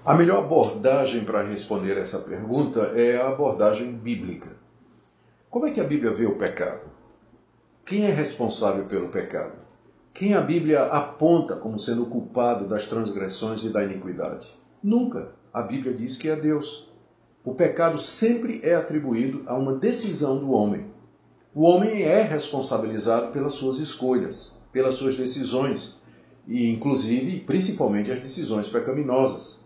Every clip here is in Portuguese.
A melhor abordagem para responder essa pergunta é a abordagem bíblica. Como é que a Bíblia vê o pecado? Quem é responsável pelo pecado? Quem a Bíblia aponta como sendo o culpado das transgressões e da iniquidade? Nunca. A Bíblia diz que é Deus. O pecado sempre é atribuído a uma decisão do homem. O homem é responsabilizado pelas suas escolhas, pelas suas decisões, e inclusive, principalmente, as decisões pecaminosas.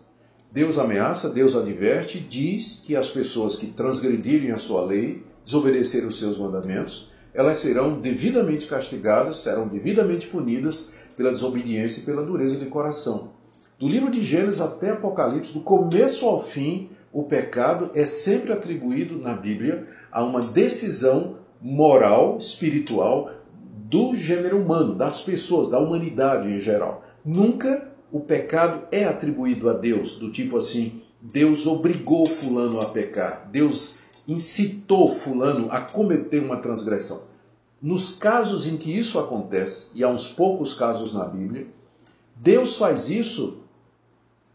Deus ameaça, Deus adverte, diz que as pessoas que transgredirem a sua lei, desobedecerem os seus mandamentos, elas serão devidamente castigadas, serão devidamente punidas pela desobediência e pela dureza de coração. Do livro de Gênesis até Apocalipse, do começo ao fim, o pecado é sempre atribuído na Bíblia a uma decisão moral, espiritual do gênero humano, das pessoas, da humanidade em geral. Nunca o pecado é atribuído a Deus, do tipo assim, Deus obrigou fulano a pecar, Deus incitou fulano a cometer uma transgressão. Nos casos em que isso acontece, e há uns poucos casos na Bíblia, Deus faz isso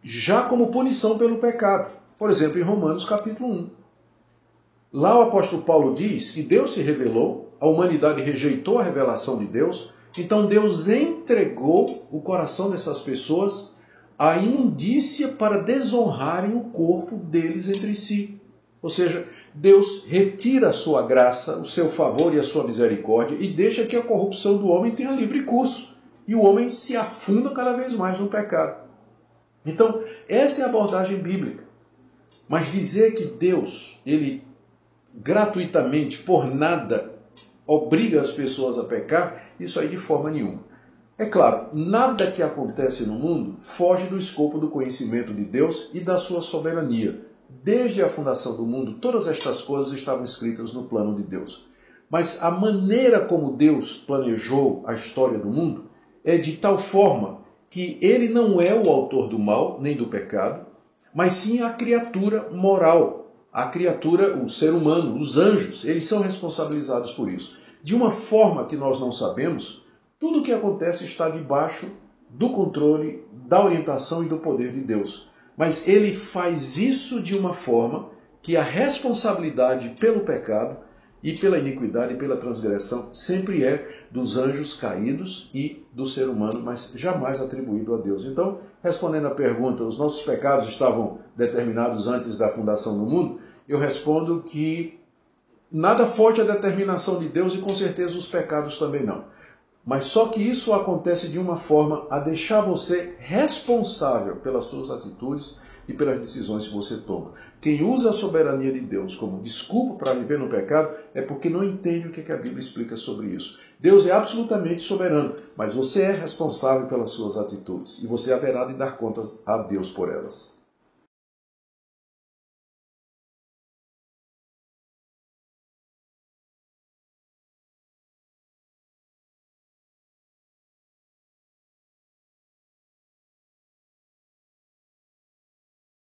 já como punição pelo pecado. Por exemplo, em Romanos capítulo 1. Lá o apóstolo Paulo diz que Deus se revelou, a humanidade rejeitou a revelação de Deus, então Deus entregou o coração dessas pessoas à imundícia para desonrarem o corpo deles entre si. Ou seja, Deus retira a sua graça, o seu favor e a sua misericórdia e deixa que a corrupção do homem tenha livre curso. E o homem se afunda cada vez mais no pecado. Então, essa é a abordagem bíblica. Mas dizer que Deus, ele gratuitamente, por nada, obriga as pessoas a pecar, isso aí de forma nenhuma. É claro, nada que acontece no mundo foge do escopo do conhecimento de Deus e da sua soberania. Desde a fundação do mundo, todas estas coisas estavam escritas no plano de Deus. Mas a maneira como Deus planejou a história do mundo é de tal forma que ele não é o autor do mal, nem do pecado, mas sim a criatura moral, a criatura, o ser humano, os anjos, eles são responsabilizados por isso. De uma forma que nós não sabemos, tudo o que acontece está debaixo do controle, da orientação e do poder de Deus. Mas ele faz isso de uma forma que a responsabilidade pelo pecado e pela iniquidade e pela transgressão sempre é dos anjos caídos e do ser humano, mas jamais atribuído a Deus. Então, respondendo à pergunta, os nossos pecados estavam determinados antes da fundação do mundo? Eu respondo que nada foge à determinação de Deus e com certeza os pecados também não. Mas só que isso acontece de uma forma a deixar você responsável pelas suas atitudes e pelas decisões que você toma. Quem usa a soberania de Deus como desculpa para viver no pecado é porque não entende o que a Bíblia explica sobre isso. Deus é absolutamente soberano, mas você é responsável pelas suas atitudes e você haverá de dar contas a Deus por elas.